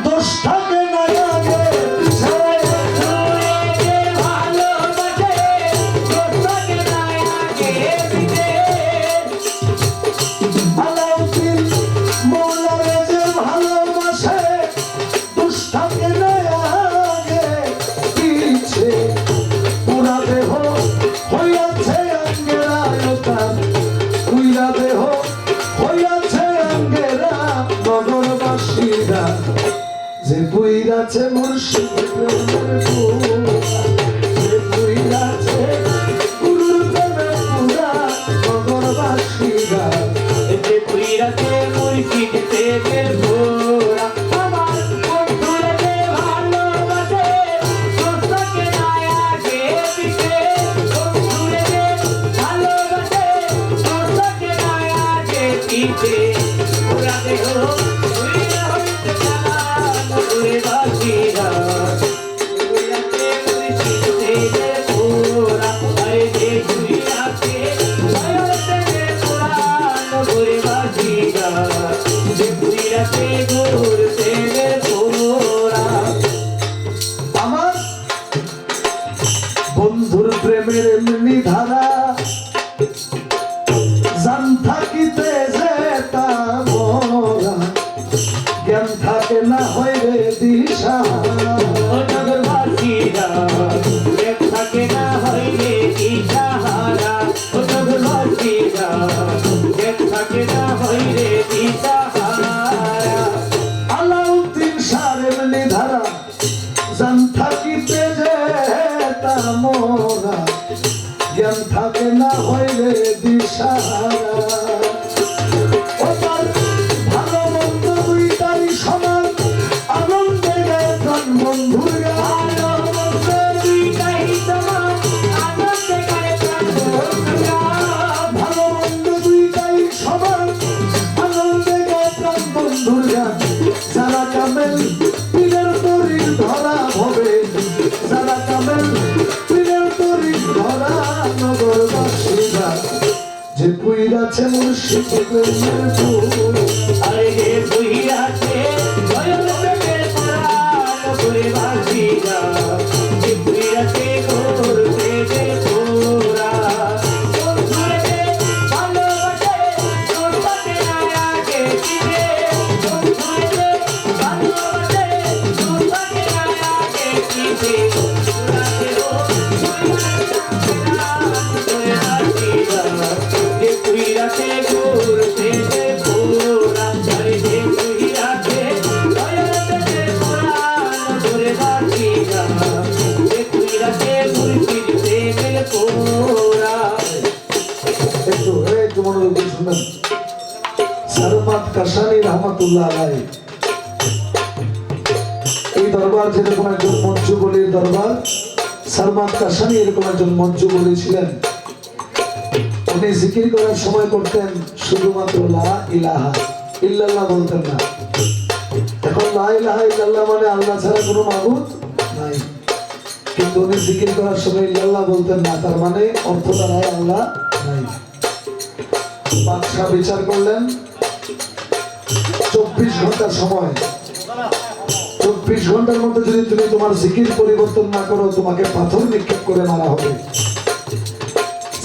দোষ থাকে না আগে যে পুইরাছে মুর্শিদ প্রেমের পুরা, যে পুইরাছে গুরুর প্রেমের পুরা, নগরবাসীরা যে পুইরাছে মুর্শিদ প্রেমের পুরা। আমার বন্ধুরে যে ভালোবাসে দোস্তাকে নাই আগে পিছে, বন্ধুরে যে ভালোবাসে দোস্তাকে নাই আগে পিছে। পুরা দেহ পুইরা হইতে জানা নগরবাসীরা, পুইরাছে মুর্শিদ প্রেমের পুরা। আরে যে পুইরাছে প্রেমের পুরা নগরবাসীরা, যে পুইরাছে গুরুর প্রেমের পুরা। আমার বন্ধুর প্রেমের এমনি ধারা জান থাকিতে যেতা মোরা, জ্ঞান থাকে না হয় রে দিশাহারা। ও নগরবাসীরা এক থাকে না হইলে দিশাহারা, ও নগরবাসীরা এক থাকে না হইলে দিশাহারা। আলাউদ্দিন শাহর এমনি ধারা জান থাকিতে যেতা মোরা, জ্ঞান থাকে না হয় রে দিশাহারা। ওটার ভালো মন্দ দুইটাই সমান, আনন্দে গায় প্রাণ বন্ধুর গান। ভালো মন্দ দুইটাই সমান, আনন্দে গায় প্রাণ বন্ধুর গান। ভালো মন্দ দুইটাই সমান, আনন্দে গায় প্রাণ বন্ধুর গান। যারা কামেল পীরের তরির ধরা হবে, যারা কামেল পীরের তরির ধরা নগরবাসীরা, যে পুইরাছে মুর্শিদ প্রেমের পুরা। আরে হে পুইরাছে দয়াল প্রেমের পুরা নগরবাসীরা, যে পুইরাছে গুরুর প্রেমের পুরা। বন্ধুরে যে ভালোবাসে দোস্তাকে নাই আগে পিছে, বন্ধুরে যে ভালোবাসে দোস্তাকে নাই আগে পিছে। পুরা দেহ পুইরা যে পুইরাছে গুরুর প্রেমের পুরা। আরে যে পুইরাছে দয়াল প্রেমের পুরা নগরবাসীরা, যে পুইরাছে মুর্শিদ প্রেমের পুরা। একটু মনোযোগ দিয়ে শুনবেন। সারমাত কাশানি রহমাতুল্লাহ আলাইহি, এই দরবার যেরকম একজন মঞ্জু বলির দরবার, সারমাত কাশানি এরকম একজন মঞ্জু বলি ছিলেন। উনি জিকির করার সময় করতেন শুধুমাত্র লা ইলাহা ইল্লাল্লাহ বলতেন না। এখন লা ইলাহা ইল্লাল্লাহ মানে আল্লাহ ছাড়া কোনো মাবুদ নাই, কিন্তু উনি জিকির করার সময় ইল্লাল্লাহ বলতেন না, তার মানে অর্থ দাঁড়ায় আল্লাহ নাই। বাদশাহ বিচার করলেন 24 ঘন্টা সময়, 24 ঘন্টার মধ্যে যদি তুমি তোমার জিকির পরিবর্তন না করো, তোমাকে পাথর নিক্ষেপ করে মারা হবে।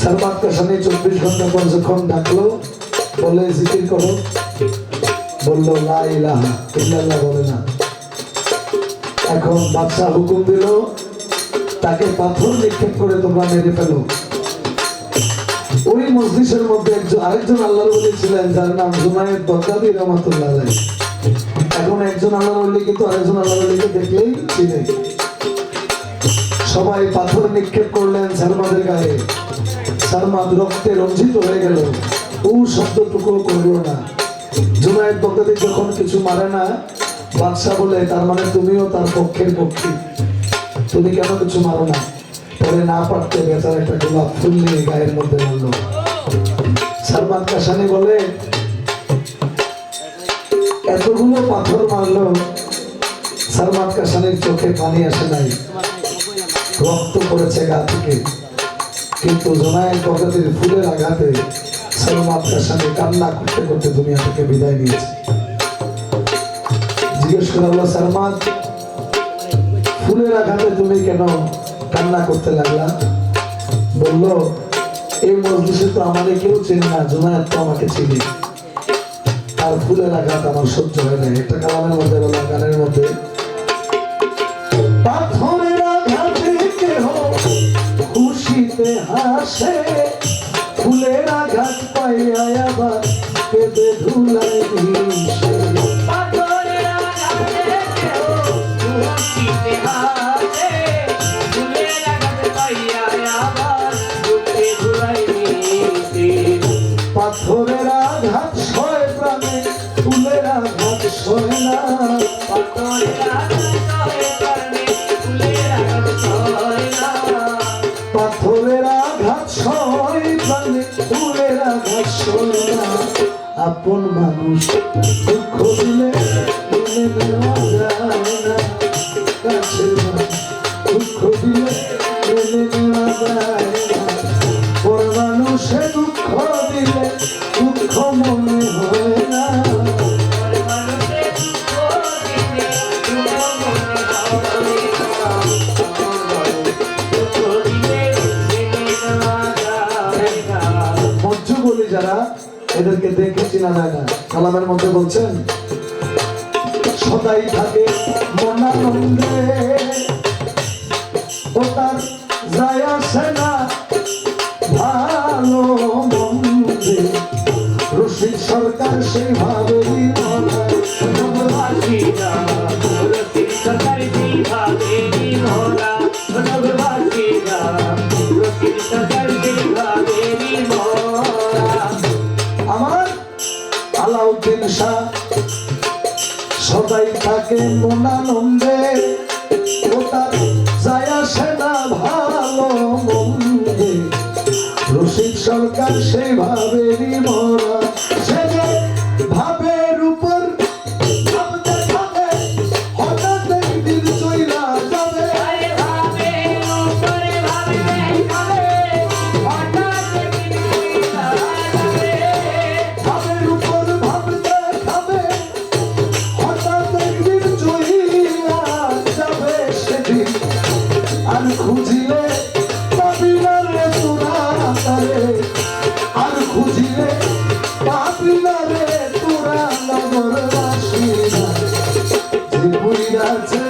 সারমাত কাশানি 24 ঘন্টা পর যখন ডাকলো, বলে জিকির করো, বললো লা ইলাহা ইল্লাল্লাহ বলে না। এখন বাদশাহ হুকুম দিল, তাকে পাথর নিক্ষেপ করে তোমরা মেরে ফেলো। ওই মজলিসের মধ্যে আরেকজন আল্লাহর ওলি ছিলেন, যার নাম জুনায়েদ বাগদাদী রহমাতুল্লাহ আলাইহি। এখন একজন আল্লাহর ওলি কিন্তু আরেকজন আল্লাহর ওলিকে দেখলেই চিনে। সবাই পাথর নিক্ষেপ করলেন সারমাদের গায়ে। সারমাদ রক্তে রঞ্জিত হয়ে গেল, ও শব্দটুকু করলো না। জুনায়েদ বাগদাদী যখন কিছু মারে না, বাদশাহ বলে তার মানে তুমিও তার পক্ষের পক্ষী, তুমি কেন কিছু মারো না? পরে না পারতে বেচার একটা গোলাপ ফুল নিয়ে গায়ের মধ্যে মারলো। সারমাদ কাশানি বলে এতগুলো পাথর মারলো, সারমাদ কাশানির চোখে পানি আসে নাই, রক্ত পড়েছে গা থেকে, কিন্তু জুনায়েদ বাগদাদীর ফুলের আঘাতে সারমাদ কাশানি কান্না করতে করতে দুনিয়া থেকে বিদায় নিয়েছে। জি জিজ্ঞেস করা হলো, সালমান ফুলের আঘাতে তুমি কেন কান্না করতে লাগলা? বলল, এই মজলিসে তো আমাদের কেউ চেনে না, জুনায়েদ তো আমাকে চিনি, আর ফুলের আঘাত আমার সহ্য হয় না। একটা কালামের মধ্যে বলা, গানের মধ্যে, পাথরের আঘাতে কেহ খুশিতে হাসে, ফুলের আঘাত পাইয়া আবার কেঁদে ধুলাই মিশে। পাথরের আঘাতে কেহ খুশিতে হাসে, ফুলের আঘাত পাইয়া আবার দুঃখে ধুলাই মিশে। পাথরের আঘাত সয় প্রাণে, ফুলের আঘাত সয় না। পাথরের আঘাত সয় প্রাণে, ফুলের আঘাত সয় না। পাথরের আঘাত সয় প্রাণে, ফুলের আঘাত সয় না। আপন মানুষ দুঃখ দিলে মেনে নেওয়া যায় না, কাছের মানুষ দুঃখ দিলে মেনে নেওয়া যায় না। পর মানুষে দুঃখ দিলে দুঃখ মনে হয় না। মানুষের দুঃখ দিলে দুঃখ মনে হয় না। দুঃখ দিলে মেনে নেওয়া যায় না। মঞ্চ বলি যারা, এদেরকে দেখে চেনা যায় না। কালামের মধ্যে বলছেন, সদাই থাকে মনানন্দে, ও তার যায় আসে না ভালো মন্দে। রশিদ সরকার সেইভাবেই মনায়, নগরবাসীরা রসিক সরকারি বিভাগেরই মোরা। নগরবাসীরা রসিক সরকারি বিভাগেরই মোরা। আমার আলাউদ্দিন শাহ সদাই থাকে মনানন্দে, ও তার যায় আসে না ভালো মন্দে। রশিদ সরকার সেইভাবেরই মরা, সে যে ভাবের উপর ভাবতে থাকে, হঠাৎ একদিন চইলা যাবে। আরে ভাবে উপরে ভাবে কাবে, হঠাৎ একদিন চইলা যাবে। ভাবের উপর ভাবতে থাকে, হঠাৎ একদিন চইলা যাবে সেদিন। আর খুঁজিলে পাবি না রে তোরা তারে, আর খুঁজিলে পাবি না রে তোরা নগরবাসীরা। যে বুইরাছে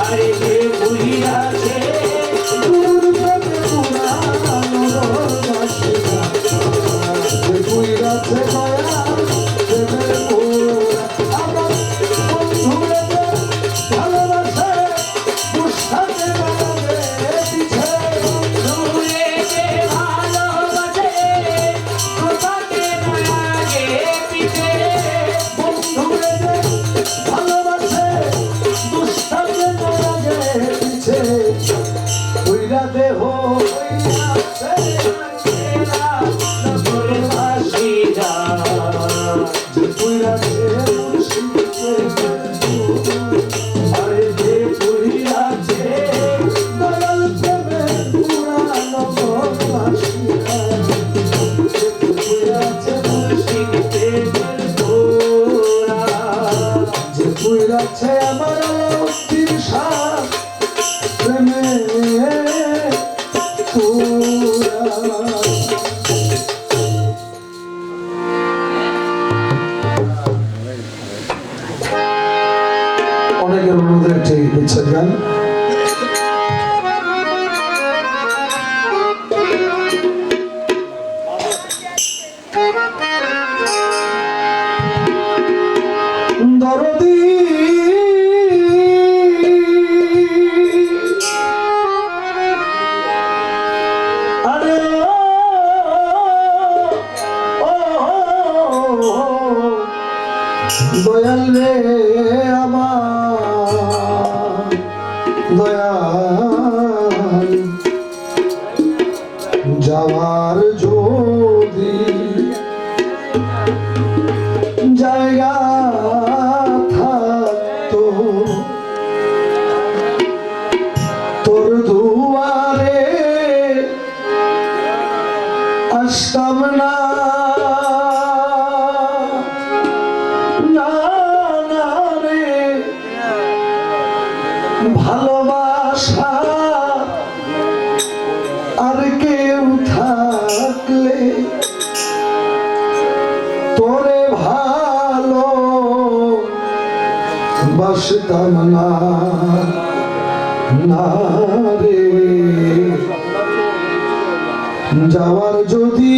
আরে যে বুঝিয়াছে দূর থেকে তোরা নগরবাসীরা। যে বুইরাছে দয়া দেবে ওরা। আমার বন্ধুরে ভালোবাসে, দুঃসাথে বাড়াবে পিছে। দূরে যে ভালোবাসে, কোথাকে লাগে পিছে। বন্ধুরে ভালোবাসে, দুঃসাথে বাড়াবে পিছে। ওইরা দেহ হইয়াছে নগরবাসীরা ওইরা দেহ মুর্শিদে। আরে যে পুরিয়াছে দয়াল প্রেমের পুরানো নগরবাসীরা। যে পুরিয়াছে মুর্শিদে ওরা যে পুরাছে আমার আলাউদ্দিন শাহ প্রেমে পুরা। অনেকের অনুরোধে একটি বিচ্ছেদ গান। দরদি আরে ও দয়াল রে আমার দয়াল, যাওয়ার যদি জায়গা থাকতো, তোর দুয়ারে আসতাম না, না ভালোবাসা আর কেউ থাকলে তোরে ভালো বাসতাম না, না রে। যাওয়ার যদি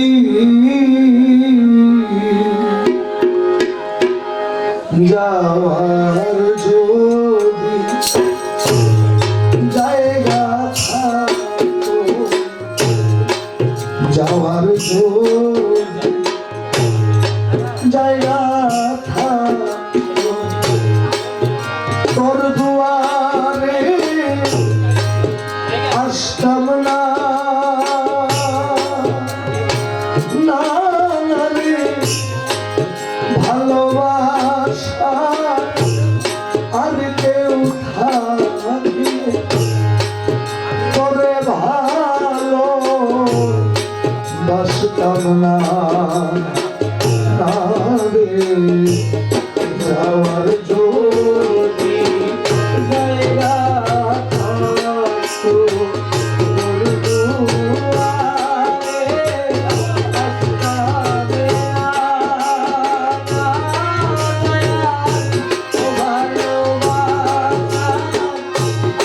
যাওয়ার যদি জায়গা থাকতো, যাওয়ার যদি জায়গা থাকতো, তোর দুয়ারে আসতাম না, না রে। ভালোবাসা আর কেউ থাকলে তোরে ভালো বাসতাম না, না রে। যাওয়ার যদি জায়গা থাকতো, তোর দুয়ারে আসতাম না, ও ভালোবাসা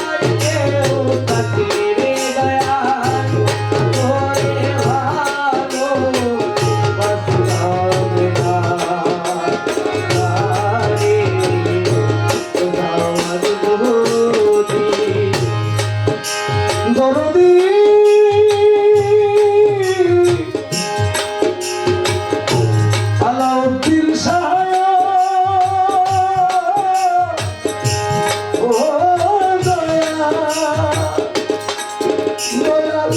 আর কেউ থাকলে দয়াল তোরে ভালো বাসতাম না, না রে। যাওয়ার যদি দরদি আলাউদ্দিন শাহ, ও দয়াল, দয়াল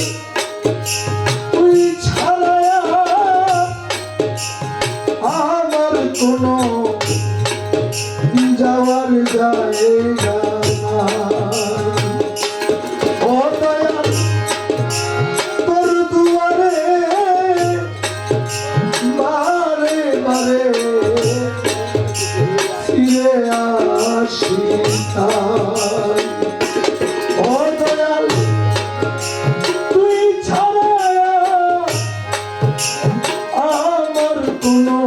তুই ছাড়া আমার কোনো যাওয়ার জায়গা নাই। ও দয়াল তোর দুয়ারে বারে বারে ফিরে আসি তাই। ও দয়াল তুই ছাড়া আমার কোনো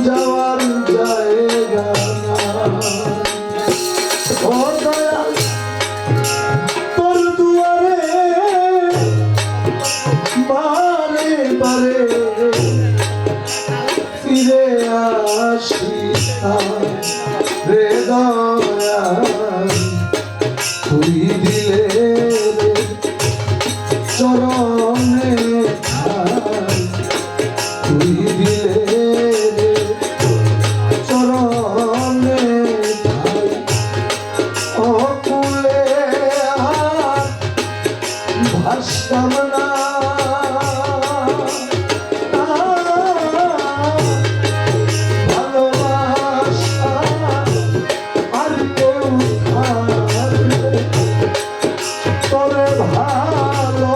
যাওয়ার জায়গা নাই। ও দয়াল তোর দুয়ারে বারে বারে ফিরে আসি রে দয়াল তুই দিলে চরণে ঠাই, তুই দিলে চরণে ঠাই। ও কুলে আর ভাসতাম না, ভালোবাসা আর কেউ থাকলে তোরে ভালো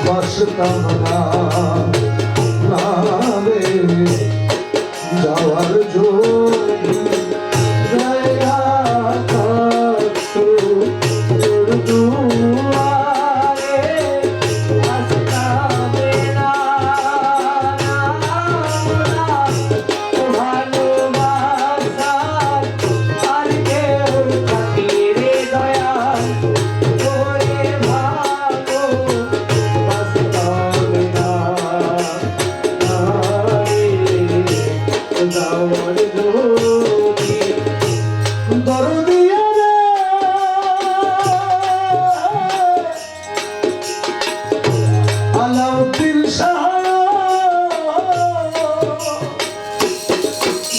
বাসতাম না, না রে। যাওয়ার যদি জায়গা থাকতো, তোর দুয়ারে আসতাম না, ও ভালোবাসা আর কেউ থাকলে দয়াল তোরে ভালো বাসতাম না, না রে। যাওয়ার যদি দরদিয়া রে আলাউদ্দিন শাহ,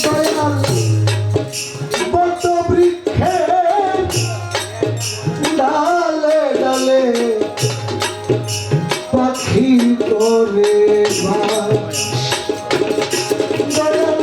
দয়াল বট বৃক্ষের ডালে ডালে পাখি করে বাস। দয়াল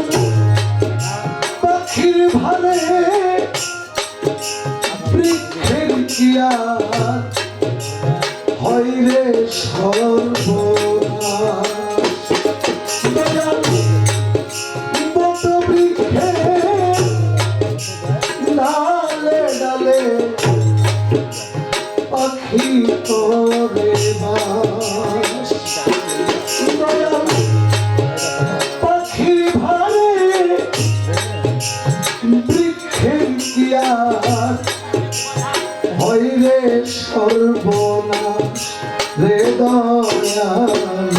দয়াল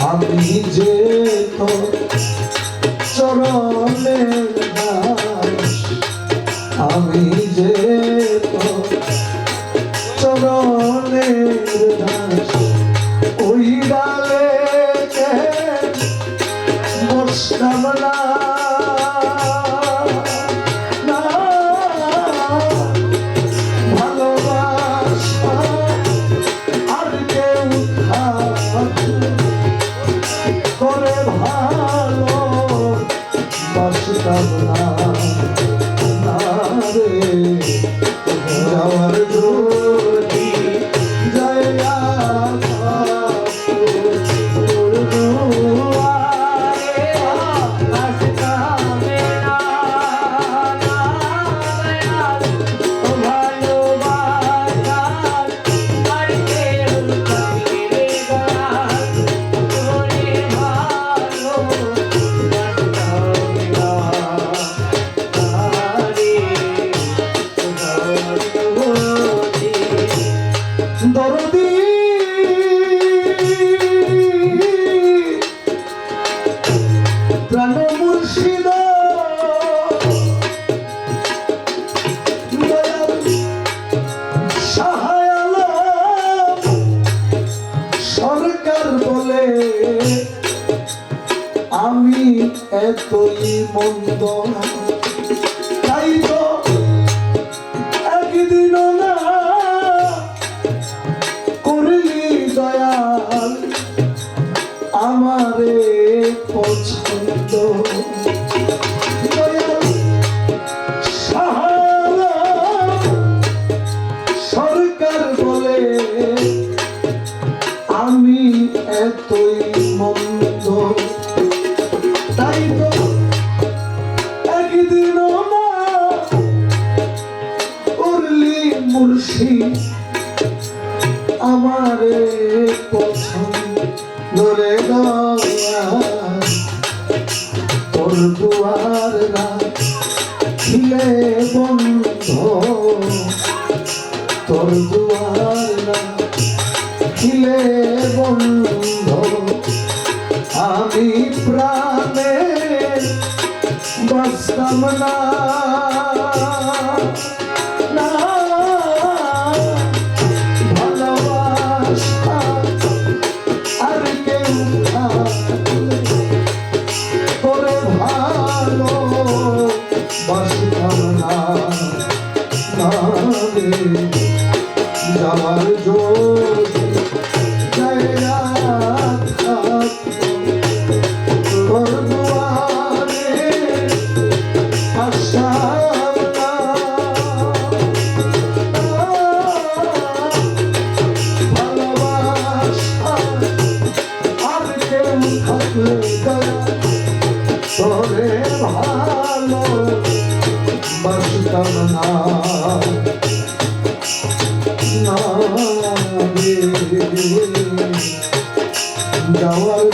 আমি যে তোর চরণের দাস আমি যে তোর চরণের দাস ওই ডালে বসতাম না না, ভালোবাসা আর কেউ করে ভালো বাসতাম না না রে যাওয়ার জোরি জয়া দরদি প্রাণ মুর্শিদ দয়াল সহায় আলম সরকার বলে আমি এতই মন্দ তাই তো একদিনও না করলি দয়াল আমারে পছন্দ দয়াল সাহারা সরকার বলে আমি এতই মন্দ তাই তো একদিনও না করলি মুর্শিদ আমারে পছন্দ রে দয়াল তোর দুয়ার না খিলে বন্ধ তোর দুয়ার না খিলে বন্ধ আমি প্রাণে বাঁচতাম না না আর কেউ করে ভালো বাসতাম না না রে যাওয়ার জোরে জয়া তোর দুয়ারে আসাম না ভালোবাসা আর কেউ থাকলে তোরে ভালো বাসতাম না না রে যাওয়ার